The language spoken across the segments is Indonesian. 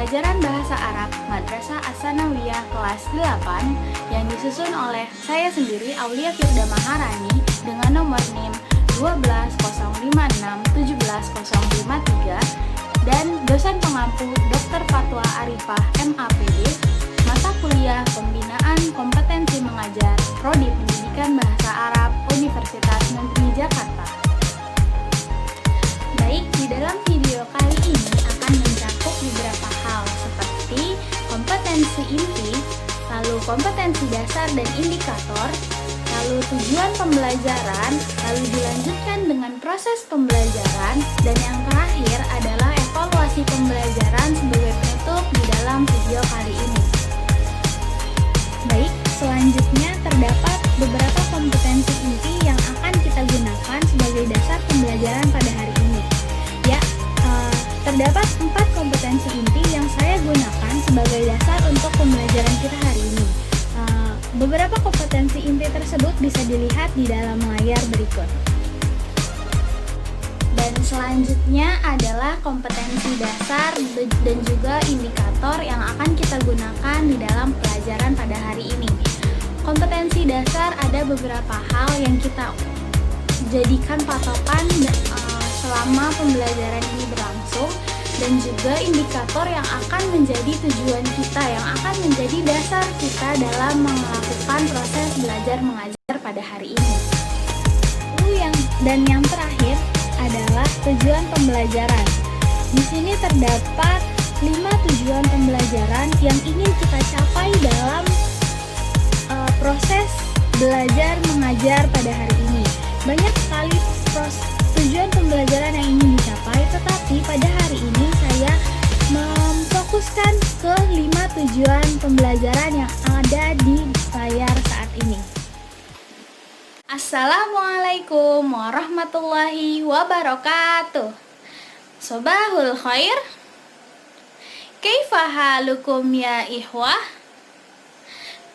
pembelajaran bahasa Arab Madrasah As-Sanawiyah kelas 8 yang disusun oleh saya sendiri Aulia Firda Maharani dengan nomor NIM 12056170053 dan dosen pengampu Dr. Fatwa Arifah MAPD, mata kuliah Pembinaan Kompetensi Mengajar Prodi Pendidikan Bahasa Arab Universitas Negeri Jakarta. Baik, di dalam video kali ini akan mencakup beberapa hal seperti kompetensi inti, lalu kompetensi dasar dan indikator, lalu tujuan pembelajaran, lalu dilanjutkan dengan proses pembelajaran, dan yang terakhir adalah evaluasi pembelajaran sebagai penutup di dalam video kali ini. Baik, selanjutnya terdapat beberapa kompetensi inti yang akan kita gunakan sebagai dasar pembelajaran pada hari ini. Terdapat 4 kompetensi inti yang saya gunakan sebagai dasar untuk pembelajaran kita hari ini. Beberapa kompetensi inti tersebut bisa dilihat di dalam layar berikut. Dan selanjutnya adalah kompetensi dasar dan juga indikator yang akan kita gunakan di dalam pelajaran pada hari ini. Kompetensi dasar ada beberapa hal yang kita jadikan patokan selama pembelajaran ini berlangsung, dan juga indikator yang akan menjadi tujuan kita, yang akan menjadi dasar kita dalam melakukan proses belajar mengajar pada hari ini. Dan yang terakhir adalah tujuan pembelajaran. Di sini terdapat 5 tujuan pembelajaran yang ingin kita capai dalam proses belajar mengajar pada hari ini. Banyak sekali tujuan pembelajaran yang ingin dicapai, tetapi pada hari ini saya memfokuskan ke 5 tujuan pembelajaran yang ada di layar saat ini. Assalamualaikum warahmatullahi wabarakatuh. Sobahul khair. Kaifa halukum ya ikhwah?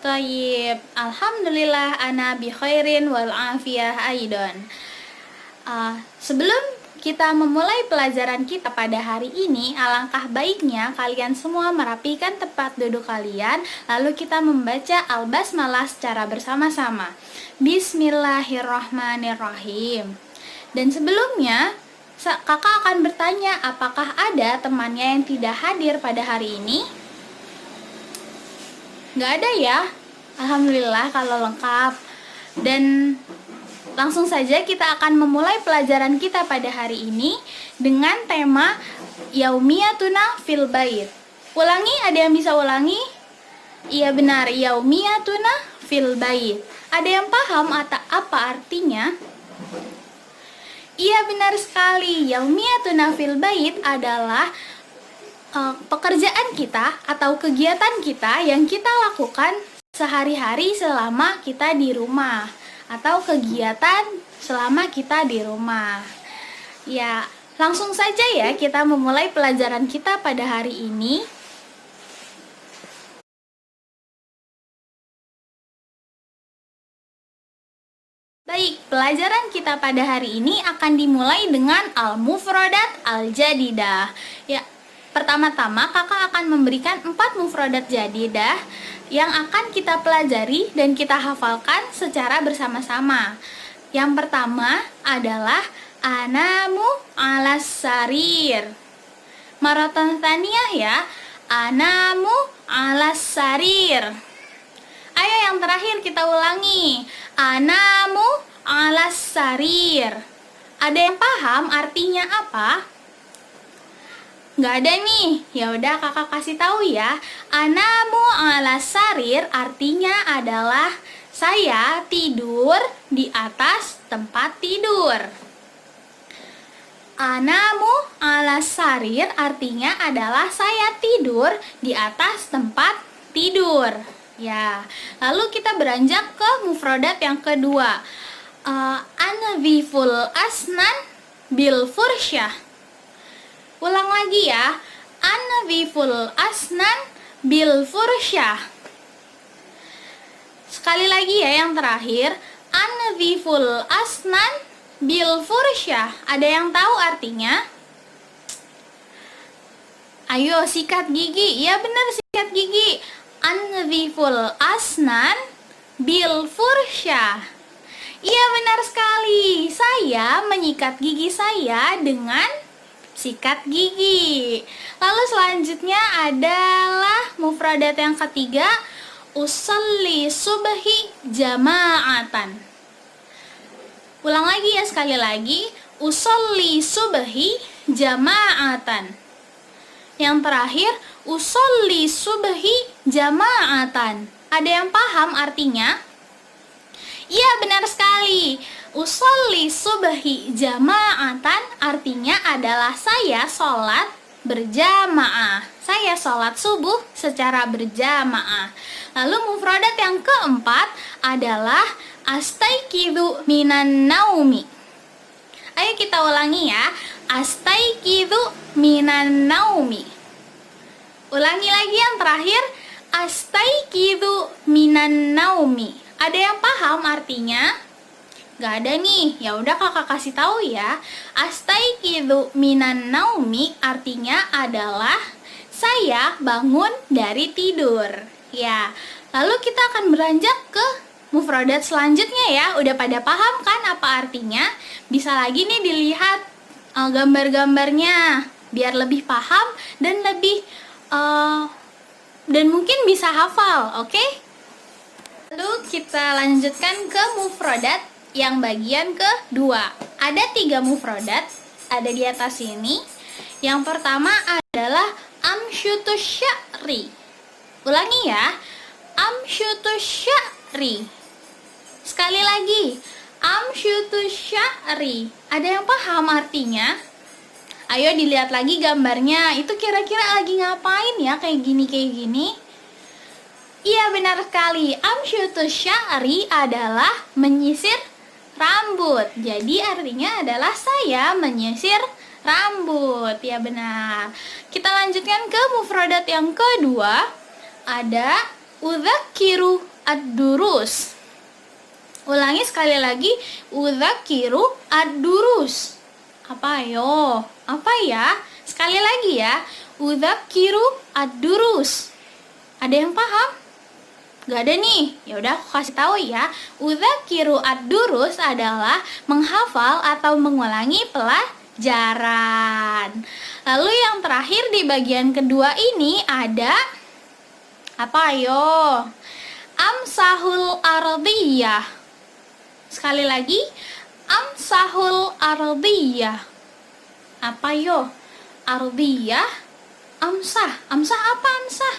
Thayyib, alhamdulillah ana bi khairin wal afiyah aidan. Sebelum kita memulai pelajaran kita pada hari ini, alangkah baiknya kalian semua merapikan tempat duduk kalian, lalu kita membaca Al-Basmalah secara bersama-sama. Bismillahirrahmanirrahim. Dan sebelumnya, kakak akan bertanya, apakah ada temannya yang tidak hadir pada hari ini? Nggak ada ya? Alhamdulillah kalau lengkap. Dan langsung saja kita akan memulai pelajaran kita pada hari ini dengan tema Yaumiyatuna fil Bait. Ulangi, ada yang bisa ulangi? Iya benar, Yaumiyatuna fil Bait. Ada yang paham atau apa artinya? Iya benar sekali, Yaumiyatuna fil Bait adalah pekerjaan kita atau kegiatan kita yang kita lakukan sehari-hari selama kita di rumah, atau kegiatan selama kita di rumah. Ya, langsung saja ya kita memulai pelajaran kita pada hari ini. Baik, pelajaran kita pada hari ini akan dimulai dengan Al-Mufradat Al-Jadidah. Ya, pertama-tama kakak akan memberikan 4 mufradat jadidah yang akan kita pelajari dan kita hafalkan secara bersama-sama. Yang pertama adalah anamu alas sarir. Maratan tsaniyah ya. Anamu alas sarir. Ayo yang terakhir kita ulangi. Anamu alas sarir. Ada yang paham artinya apa? Nggak ada nih, ya udah kakak kasih tahu ya. Anamu ala sarir artinya adalah saya tidur di atas tempat tidur. Anamu ala sarir artinya adalah saya tidur di atas tempat tidur. Ya, lalu kita beranjak ke mufradat yang kedua. Anadhiful asnan bil fursyah. Ulang lagi ya. Anadhiful asnan bil fursyah. Sekali lagi ya yang terakhir. Anadhiful asnan bil fursyah. Ada yang tahu artinya? Ayo sikat gigi. Ya benar, sikat gigi. Anziful asnan bil fursha. Iya benar sekali. Saya menyikat gigi saya dengan sikat gigi. Lalu selanjutnya adalah mufradat yang ketiga, usolli subhi jama'atan. Ulang lagi ya, sekali lagi, usolli subhi jama'atan. Yang terakhir, usolli subhi jama'atan. Ada yang paham artinya? Iya benar sekali. Usolli subhi jama'atan artinya adalah saya sholat berjamaah. Saya sholat subuh secara berjamaah. Lalu mufradat yang keempat adalah astaiqidu minan naumi. Ayo kita ulangi ya. Astaiqidu minan naumi. Ulangi lagi yang terakhir. Astaiqidu minan naumi. Ada yang paham artinya? Gak ada nih. Ya udah kakak kasih tahu ya. Astaiqidu minan naumi artinya adalah saya bangun dari tidur. Ya. Lalu kita akan beranjak ke mufradat selanjutnya ya. Udah pada paham kan apa artinya? Bisa lagi nih dilihat gambar-gambarnya biar lebih paham dan lebih dan mungkin bisa hafal, oke? Lalu kita lanjutkan ke mufradat yang bagian kedua. Ada 3 mufradat, ada di atas ini. Yang pertama adalah amsyutus sya'ri. Ulangi ya, amsyutus sya'ri. Sekali lagi, amsyutus sya'ri. Ada yang paham artinya? Ayo dilihat lagi gambarnya. Itu kira-kira lagi ngapain ya, kayak gini? Iya benar sekali. Amsyutus sya'ri adalah menyisir rambut. Jadi artinya adalah saya menyisir rambut. Ya benar. Kita lanjutkan ke mufradat yang kedua. Ada udzakiru ad-durus. Ulangi sekali lagi. Udzakiru ad-durus. Apa yo? Apa ya? Sekali lagi ya. Udzakiru ad-durus. Ada yang paham? Gak ada nih. Ya udah aku kasih tahu ya. Udzakiru ad-durus adalah menghafal atau mengulangi pelajaran. Lalu yang terakhir di bagian kedua ini ada apa yo? Amsahul ardiyah. Sekali lagi, amsahul ardiyah. Apa yo? Ardiyah, amsah. Amsah apa amsah?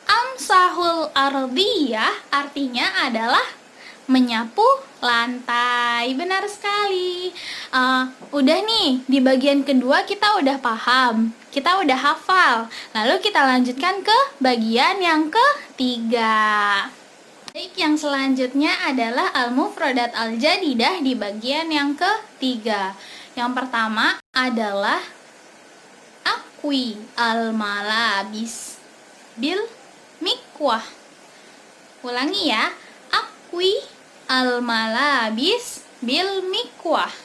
Amsahul ardiyah artinya adalah menyapu lantai. Benar sekali. Udah nih, di bagian kedua kita udah paham, kita udah hafal. Lalu kita lanjutkan ke bagian yang ketiga. Baik, yang selanjutnya adalah al-mufradat al-jadidah di bagian yang ketiga. Yang pertama adalah akwi al-malabis bil mikwah. Ulangi ya. Akwi al-malabis bil mikwah.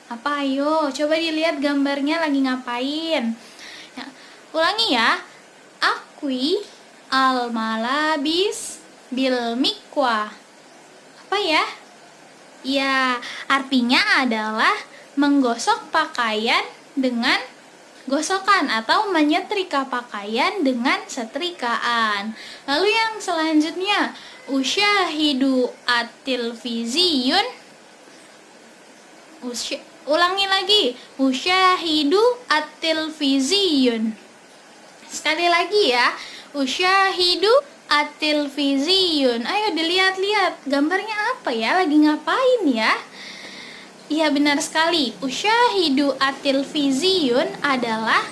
Apa ayo? Coba dilihat gambarnya lagi ngapain. Ya, ulangi ya. Akwi al-malabis bil mikwah. Apa ya? Ya, artinya adalah menggosok pakaian dengan gosokan atau menyetrika pakaian dengan setrikaan. Lalu yang selanjutnya, usyahidu at-tilviziyun. Ulangi lagi, usyahidu at-tilviziyun. Sekali lagi ya, usyahidu at-tilviziyun. Ayo dilihat-lihat gambarnya apa ya, lagi ngapain ya? Iya benar sekali. Usyahidu at-tilviziyun adalah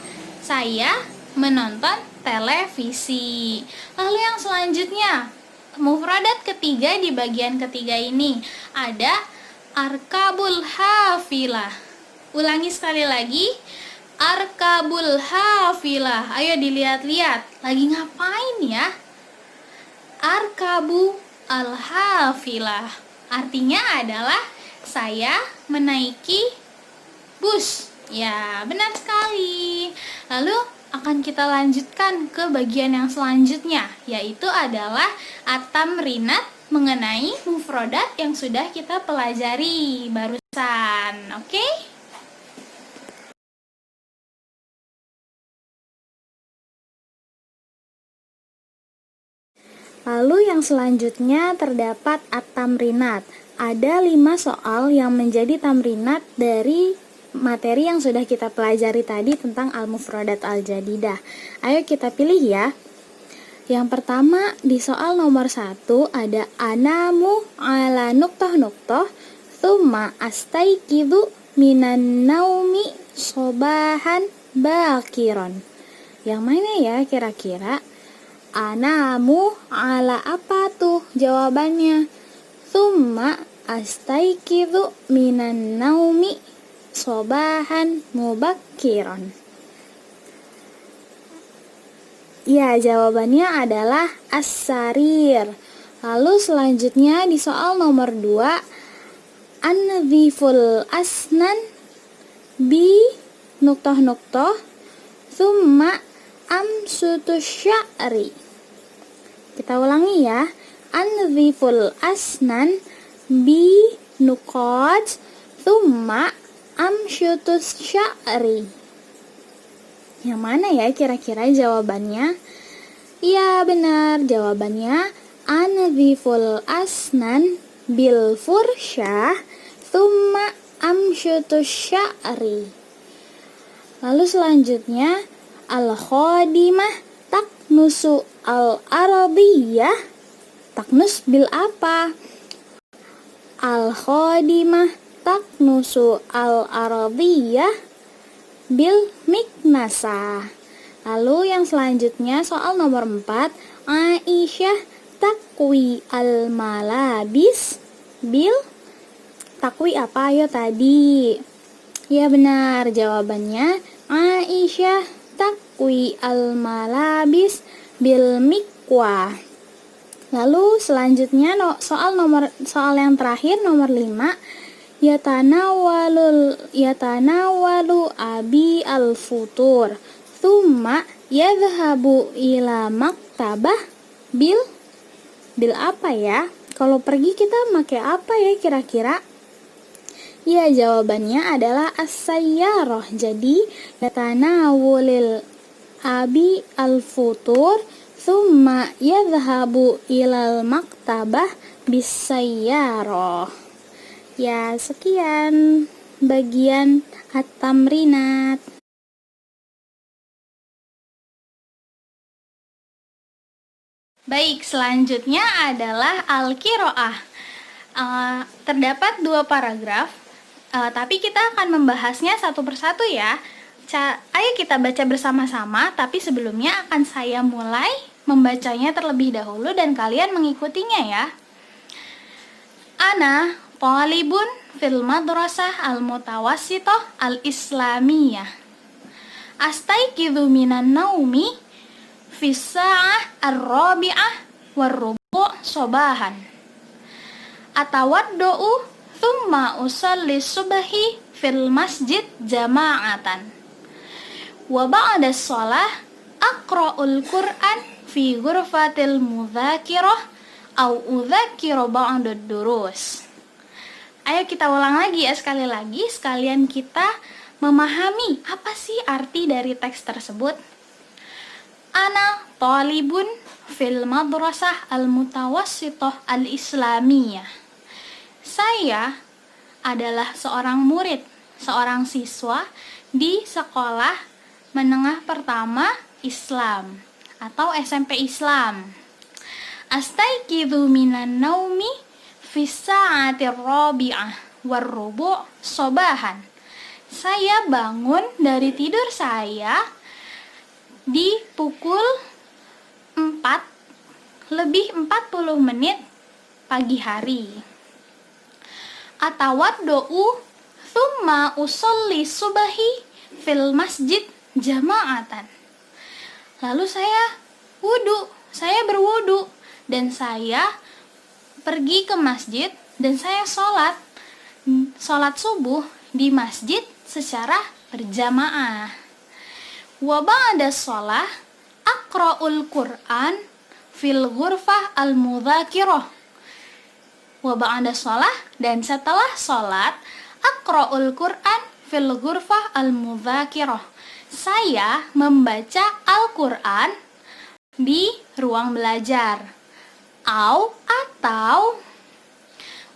saya menonton televisi. Lalu yang selanjutnya, mufradat ketiga di bagian ketiga ini ada arkabul hafilah. Ulangi sekali lagi. Arkabul hafilah. Ayo dilihat-lihat. Lagi ngapain ya? Arkabu al-hafilah. Artinya adalah saya menaiki bus. Ya, benar sekali. Lalu akan kita lanjutkan ke bagian yang selanjutnya, yaitu adalah at-tamrinat mengenai mufrodat yang sudah kita pelajari barusan. Oke? Lalu yang selanjutnya terdapat at-tamrinat. Ada 5 soal yang menjadi tamrinat dari materi yang sudah kita pelajari tadi tentang al-mufradat al-jadidah. Ayo kita pilih ya. Yang pertama di soal nomor 1 ada anamu ala nuktah-nuktah thumma astaikidu minan naumi sobahan bakiron. Yang mana ya kira-kira? Anamu ala apa tuh jawabannya? Thumma astaikidu minan naumi sobahan mubakkiron. Ya, jawabannya adalah as-sarir. Lalu selanjutnya di soal nomor 2, an-nadhiful asnan bi nuktah-nuktah thumma amsutus sya'ri. Kita ulangi ya. An-nadhiful asnan bi nuqat thumma amsutus sya'ri. Yang mana ya kira-kira jawabannya? Iya benar, jawabannya an-nadhiful asnan bil fursyah thumma amsutus sya'ri. Lalu selanjutnya al-khadimah taknusu al-aradiyah. Taknus bil apa? Al-khadimah taknusu al-aradiyah bil miknasa. Lalu yang selanjutnya soal nomor 4, Aisyah takwi al-malabis bil. Takwi apa ayo tadi? Ya benar, jawabannya Aisyah takwi al-malabis bil mikwah. Lalu selanjutnya soal yang terakhir nomor 5, yatanawalu abi al-futur thumma yadhhabu ila maktabah bil apa ya? Kalau pergi kita pakai apa ya kira-kira? Ya, jawabannya adalah as-sayyarah. Jadi yatanawulil abi al-futur thumma yadhhabu ilal maktabah bis-sayyarah. Ya, sekian bagian at-tamrinat. Baik, selanjutnya adalah al-qiraah. Terdapat 2 paragraf, tapi kita akan membahasnya satu persatu ya. Ayo kita baca bersama-sama, tapi sebelumnya akan saya mulai membacanya terlebih dahulu dan kalian mengikutinya ya. Ana talibun fil madrasah al-mutawassithah al-islamiyah. Astaiqidhu minan naumi fis sa'ah ar-rabi'ah war-rubu' sabahan. Atawaddu'u thumma usalli subhi fil masjid jama'atan. Wa ba'da shalah aqra'ul Qur'an fi ghurfatil mudzakirah au udzakiru ba'da durus. Ayo kita ulang lagi ya, sekali lagi sekalian kita memahami apa sih arti dari teks tersebut. Ana talibun fil madrasah al-mutawassithah al-islamiyah. Saya adalah seorang murid, seorang siswa di sekolah menengah pertama Islam atau SMP Islam. Astaiqidhu minan naumi fi sa'atir rabi'ah war-rubu' sabahan. Saya bangun dari tidur saya di pukul 4:40 pagi hari. Atawaddu'u thumma usolli subahi fil masjid jama'atan. Lalu saya berwudu dan saya pergi ke masjid dan saya sholat subuh di masjid secara berjamaah. Wa ba'da shalah aqra'ul Qur'an fil ghurfah al-mudzakirah. Wa ba'da shalah, dan setelah sholat, aqra'ul Qur'an fil ghurfah al-mudzakirah. Saya membaca Al-Qur'an di ruang belajar. Atau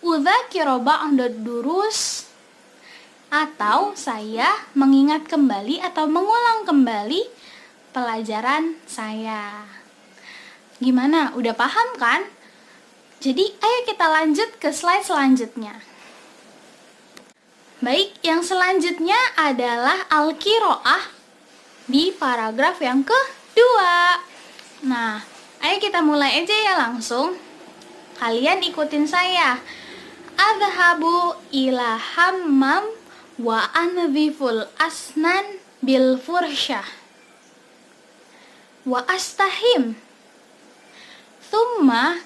udzakiru ba'da durus, atau saya mengingat kembali atau mengulang kembali pelajaran saya. Gimana? Udah paham kan? Jadi ayo kita lanjut ke slide selanjutnya. Baik, yang selanjutnya adalah al-qiraah di paragraf yang kedua. Nah, ayo kita mulai aja ya langsung. Kalian ikutin saya. Adhabu ila hammam wa anziful asnan bil fursyah wa astahim thumma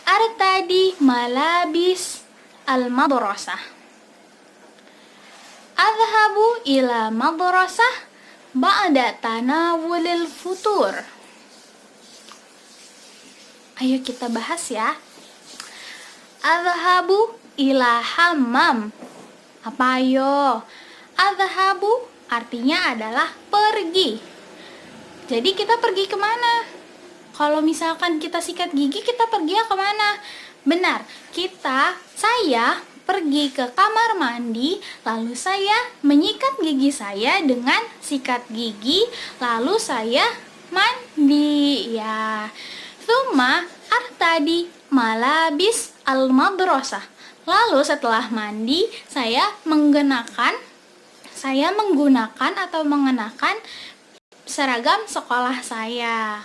artadi malabis al-madrasah. Adhabu ila madrasah ba'da tanawulil futur. Ayo kita bahas ya. Adhabu ila hammam. Apa ayo? Adhabu artinya adalah pergi. Jadi kita pergi kemana? Kalau misalkan kita sikat gigi, kita pergi kemana? Benar, saya pergi ke kamar mandi, lalu saya menyikat gigi saya dengan sikat gigi, lalu saya mandi ya. Tsumma artadi malabis al-madrasah. Lalu setelah mandi, saya menggunakan atau mengenakan seragam sekolah saya.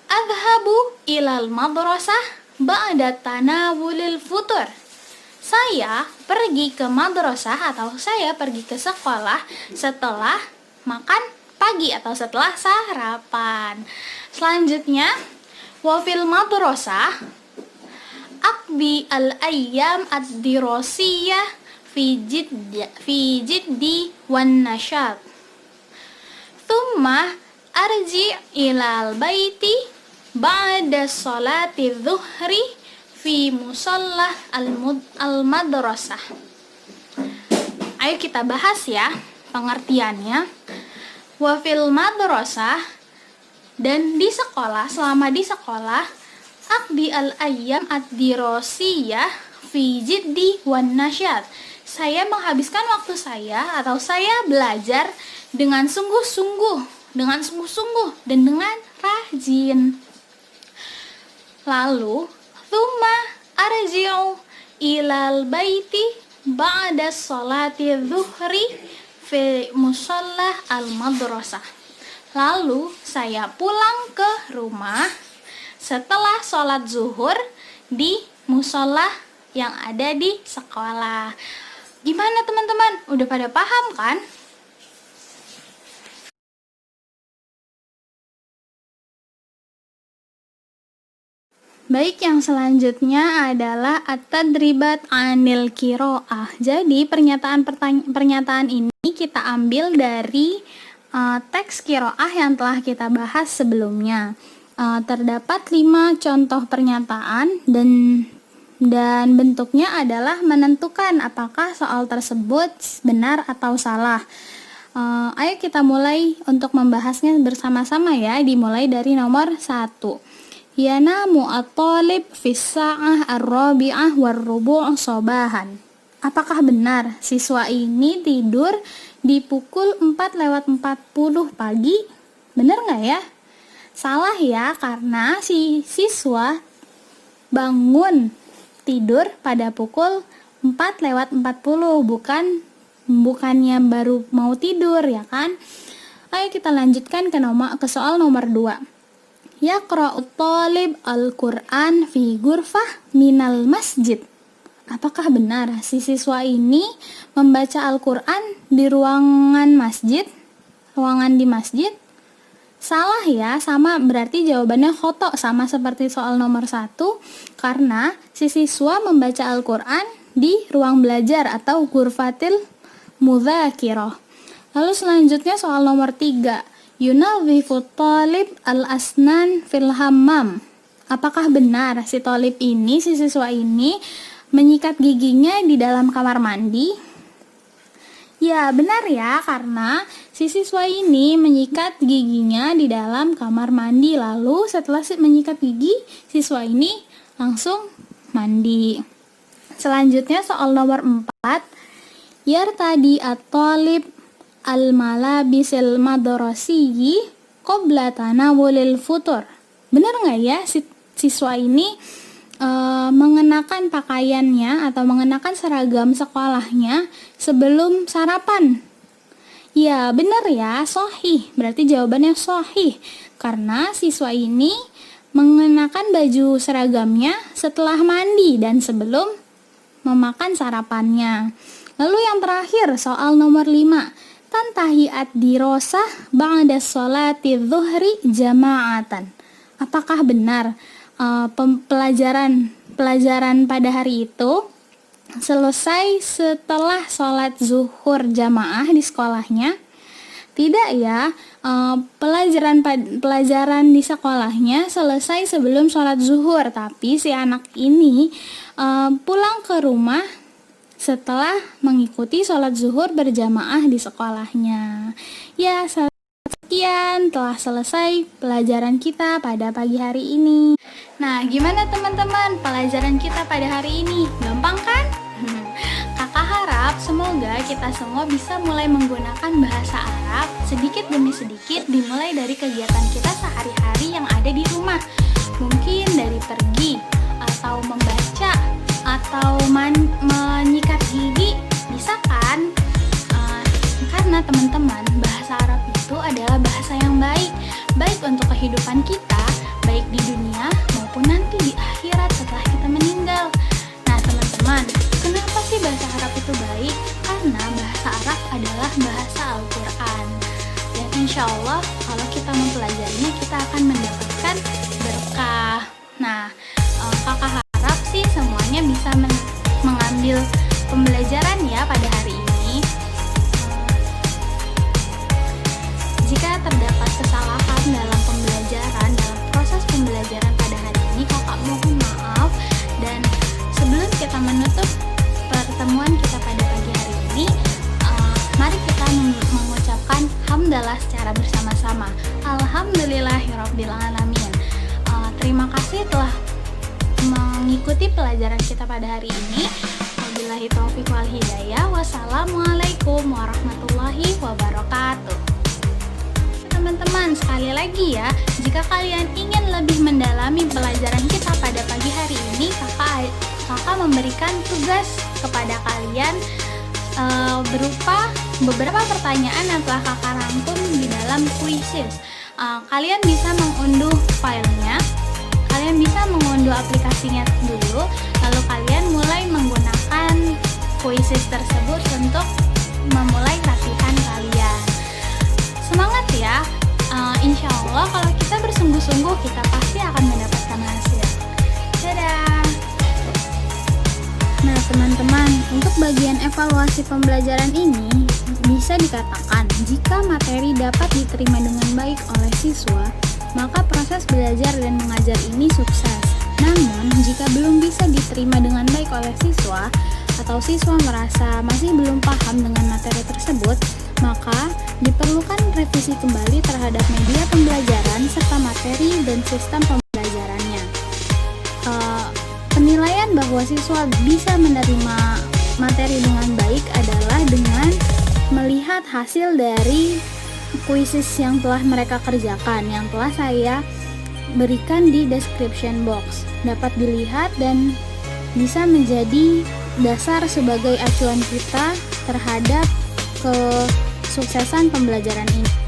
Adhabu ilal madrasah ba'da tanawulil futur. Saya pergi ke madrasah atau saya pergi ke sekolah setelah makan pagi atau setelah sarapan. Selanjutnya, wa fil madrasah aqdi al-ayyam ad-dirasiyah fi jiddi wan nasyat. Thumma arji ilal baiti ba'da sholati dhuhri fi musallah al-madrasah. Ayo kita bahas ya pengertiannya. Wa fil madrasah, dan di sekolah, selama di sekolah, aqdi al-ayyam ad-dirasiyah fi jiddi wan nasyat. Saya menghabiskan waktu saya atau saya belajar dengan sungguh-sungguh dan dengan rajin. Lalu, thumma arji'u ilal baiti ba'da sholati dhuhri fi musallah al-madrasah. Lalu, saya pulang ke rumah setelah sholat zuhur di musola yang ada di sekolah. Gimana teman-teman? Udah pada paham kan? Baik, yang selanjutnya adalah at-tadribat anil qiraah. Jadi pernyataan ini kita ambil dari teks qiraah yang telah kita bahas sebelumnya. Terdapat 5 contoh pernyataan dan bentuknya adalah menentukan apakah soal tersebut benar atau salah. Ayo kita mulai untuk membahasnya bersama-sama ya. Dimulai dari nomor 1. Yanamu at-talib fis sa'ah ar-rabi'ah war-rubu' sabahan. Apakah benar siswa ini tidur di pukul 4:40 pagi? Benar nggak ya? Salah ya, karena si siswa bangun tidur pada pukul 4:40, bukannya baru mau tidur ya kan? Ayo kita lanjutkan ke soal nomor 2. Yaqra'ut talib al-Qur'an fi ghurfah minal masjid. Apakah benar si siswa ini membaca Al-Qur'an di ruangan di masjid? Salah ya, sama berarti jawabannya khoto, sama seperti soal nomor 1, karena si siswa membaca Al-Qur'an di ruang belajar atau ghurfatil mudzakirah. Lalu selanjutnya soal nomor 3. Yunadhifu talib al-asnan fil hammam. Apakah benar si siswa ini menyikat giginya di dalam kamar mandi? Ya, benar ya, karena si siswa ini menyikat giginya di dalam kamar mandi. Lalu setelah menyikat gigi, siswa ini langsung mandi. Selanjutnya soal nomor 4. Yartadi at-talib al-malabisil madrasiyyi qabla tanawulil futur. Benar nggak ya siswa ini mengenakan pakaiannya atau mengenakan seragam sekolahnya sebelum sarapan? Ya, benar ya, sahih. Berarti jawabannya sahih. Karena siswa ini mengenakan baju seragamnya setelah mandi dan sebelum memakan sarapannya. Lalu yang terakhir, soal nomor 5. Tantahi ad-dirasah ba'da sholati dhuhri jama'atan. Apakah benar pelajaran pada hari itu selesai setelah sholat zuhur jamaah di sekolahnya? Tidak ya, pelajaran di sekolahnya selesai sebelum sholat zuhur, tapi si anak ini pulang ke rumah setelah mengikuti sholat zuhur berjamaah di sekolahnya. Ya, sekian telah selesai pelajaran kita pada pagi hari ini. Nah, gimana teman-teman pelajaran kita pada hari ini? Gampang kan? Kakak harap semoga kita semua bisa mulai menggunakan bahasa Arab sedikit demi sedikit dimulai dari kegiatan kita sehari-hari yang ada di rumah. Mungkin dari pergi, atau membaca, atau menyikat gigi, bisa kan? Karena teman-teman, bahasa Arab itu adalah bahasa yang baik untuk kehidupan kita, baik di dunia maupun nanti di akhirat setelah kita meninggal. Nah teman-teman, kenapa sih bahasa Arab itu baik? Karena bahasa Arab adalah bahasa Al-Quran. Dan insya Allah kalau kita mempelajarinya kita akan mendapatkan berkah. Nah, kakak harap sih semuanya bisa mengambil pembelajaran ya pada hari ini. Jika terdapat kesalahan dalam proses pembelajaran pada hari ini, kakak mohon maaf. Dan sebelum kita menutup pertemuan kita pada pagi hari ini, mari kita mengucapkan hamdalah secara bersama-sama. Alhamdulillahirrabbilalamin. Terima kasih telah mengikuti pelajaran kita pada hari ini. Wabillahi taufiq wal hidayah. Wassalamualaikum warahmatullahi wabarakatuh. Teman-teman, sekali lagi ya, jika kalian ingin lebih mendalami pelajaran kita pada pagi hari ini, kakak memberikan tugas kepada kalian berupa beberapa pertanyaan yang telah kakak rangkum di dalam quizzes. Kalian bisa mengunduh filenya, kalian bisa mengunduh aplikasinya dulu, lalu kalian mulai menggunakan quizzes tersebut untuk memulai latihan kalian. Semangat ya, insya Allah kalau kita bersungguh-sungguh kita pasti akan mendapatkan hasil. Dadah. Nah teman-teman, untuk bagian evaluasi pembelajaran ini bisa dikatakan jika materi dapat diterima dengan baik oleh siswa, maka proses belajar dan mengajar ini sukses. Namun jika belum bisa diterima dengan baik oleh siswa, atau siswa merasa masih belum paham dengan materi tersebut, maka diperlukan revisi kembali terhadap media pembelajaran serta materi dan sistem pembelajarannya. Penilaian bahwa siswa bisa menerima materi dengan baik adalah dengan melihat hasil dari quizzes yang telah mereka kerjakan, yang telah saya berikan di description box. Dapat dilihat dan bisa menjadi dasar sebagai acuan kita terhadap kesuksesan pembelajaran ini.